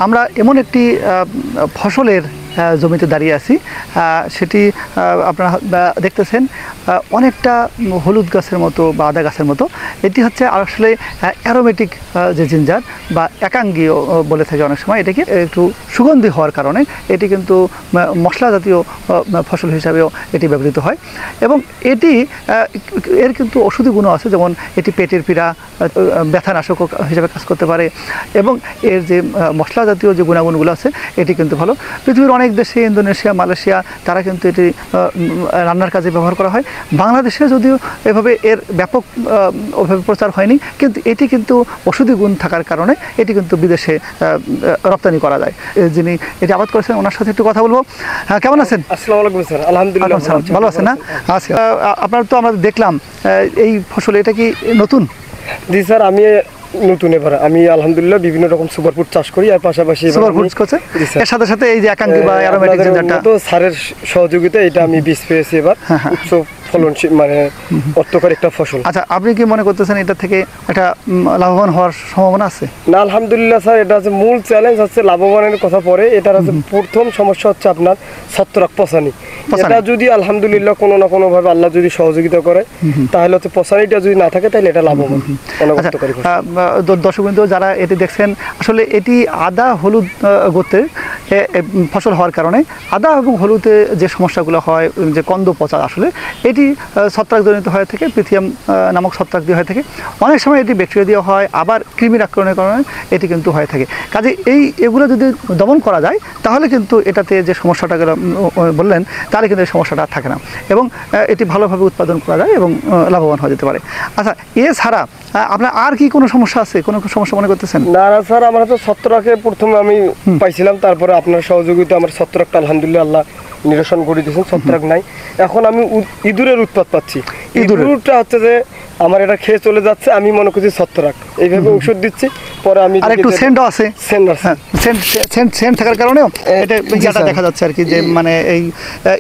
আমরা এমন একটি ফসলের জমিতে দাঁড়িয়ে আছি, সেটি আপনারা দেখতেছেন অনেকটা হলুদ গাছের মতো বা আদা গাছের মতো। এটি হচ্ছে আসলে অ্যারোমেটিক যে জিঞ্জার বা একাঙ্গীয় বলে থাকে অনেক সময়, এটাকে একটু সুগন্ধি হওয়ার কারণে এটি কিন্তু মশলা জাতীয় ফসল হিসাবেও এটি ব্যবহৃত হয়। এবং এটি এর কিন্তু ওষুধি গুণও আছে, যেমন এটি পেটের পীড়া ব্যথানাশক হিসাবে কাজ করতে পারে এবং এর যে মশলা জাতীয় যে গুণাগুণগুলো আছে এটি কিন্তু ভালো। পৃথিবীর অনেক দেশে, ইন্দোনেশিয়া, মালয়েশিয়া, তারা কিন্তু এটি রান্নার কাজে ব্যবহার করা হয়। বাংলাদেশে যদিও এভাবে এর ব্যাপক ওভাবে প্রচার হয়নি, কিন্তু এটি কিন্তু ওষুধি গুণ থাকার কারণে এটি কিন্তু বিদেশে রপ্তানি করা যায়। যিনি এটি আবাদ করেছেন ওনার সাথে একটু কথা বলবো। হ্যাঁ, কেমন আছেন? আসসালামু আলাইকুম স্যার। আলহামদুলিল্লাহ ভালো আছেন না? আচ্ছা, আপনার তো আমরা দেখলাম এই ফসল, এটা কি নতুন? জি স্যার, আমি নতুন। এবার আমি আলহামদুলিল্লাহ বিভিন্ন রকম সুপারফুড চাষ করি, আর পাশাপাশি সুপারফুড করছে, এর সাথে সাথে এই যে একাঙ্গী বা অ্যারোমেটিক জিঞ্জারটা, তো স্যারের সহযোগিতায় এটা আমি বীজ পেয়েছি এবার। উচ্চ ফলনশীল মানে অর্থকর একটা ফসল। আচ্ছা, আপনি কি মনে করতেছেন এটা থেকে একটা লাভবান হওয়ার সম্ভাবনা আছে? না, আলহামদুলিল্লাহ স্যার, এটা হচ্ছে মূল চ্যালেঞ্জ হচ্ছে লাভবানের কথা পরে। এটার হচ্ছে প্রথম সমস্যা হচ্ছে আপনার ছত্রাক পচানি। এটা যদি আলহামদুলিল্লাহ কোনো না কোনো ভাবে আল্লাহ যদি সহযোগিতা করে, তাহলে হচ্ছে পচানিটা যদি না থাকে তাহলে এটা লাভবান। দর্শকবৃন্দ যারা এটি দেখছেন, আসলে এটি আদা হলুদ গোত্রের ফসল হওয়ার কারণে আদা এবং হলুদে যে সমস্যাগুলো হয়, যে কন্দ পচা, আসলে এটি ছত্রাকজনিত হয়ে থাকে, পিথিয়াম নামক ছত্রাক দিয়ে হয়ে থাকে। অনেক সময় এটি ব্যাকটেরিয়া দিয়ে হয়, আবার কৃমির আক্রমণের কারণে এটি কিন্তু হয়ে থাকে। কাজে এগুলো যদি দমন করা যায় তাহলে কিন্তু এটাতে যে সমস্যাটা বললেন, তাহলে কিন্তু এই সমস্যাটা থাকে না এবং এটি ভালোভাবে উৎপাদন করা যায় এবং লাভবান হয়ে যেতে পারে। আচ্ছা, এছাড়া আপনার আর কি কোনো সমস্যা আছে? কোনো সমস্যা মনে করতেছেন? না না স্যার, আমার তো ছত্রাকে প্রথমে আমি পাইছিলাম, তারপরে আপনার সহযোগিতা আমার ছত্রাকটা আলহামদুলিল্লাহ আল্লাহ নিরসন করে দিয়েছেন, ছত্রাক নাই। এখন আমি ইঁদুরের উৎপাত পাচ্ছি। ইঁদুরটা হচ্ছে যে আমার এটা খেয়ে চলে যাচ্ছে, আমি মনে করছি ছত্রাক, এইভাবে ওষুধ দিচ্ছি। পরে আমি আর একটু সেন্টও আছে, সেন্ট থাকার কারণেও এটা যেটা দেখা যাচ্ছে আর কি, যে মানে এই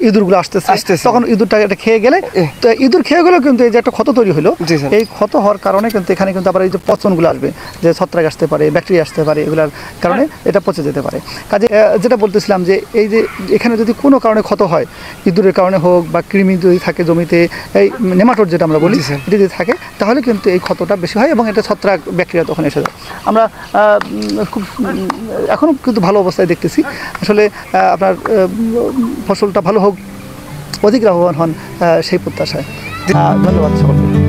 ইঁদুরগুলো আসতেছে, তখন ইঁদুরটা এটা খেয়ে গেলে, তো ইঁদুর খেয়ে গেলেও কিন্তু এই যে একটা ক্ষত তৈরি হলো, এই ক্ষত হওয়ার কারণে কিন্তু এখানে কিন্তু আবার এই যে পচনগুলো আসবে, যে ছত্রাক আসতে পারে, ব্যাকটেরিয়া আসতে পারে, এগুলোর কারণে এটা পচে যেতে পারে। কাজে যেটা বলতেছিলাম যে এই যে এখানে যদি কোনো কারণে ক্ষত হয়, ইঁদুরের কারণে হোক বা কৃমি যদি থাকে জমিতে, এই নেমাটোড যেটা আমরা বলি, এটি যদি থাকে তাহলে কিন্তু এই ক্ষতটা বেশি হয় এবং এটা ছত্রাক ব্যাকটেরিয়া তখন এসে যায়। আমরা খুব এখনও কিন্তু ভালো অবস্থায় দেখতেছি। আসলে আপনার ফসলটা ভালো হোক, অধিক লাভবান হন, সেই প্রত্যাশায়। ধন্যবাদ সকলকে।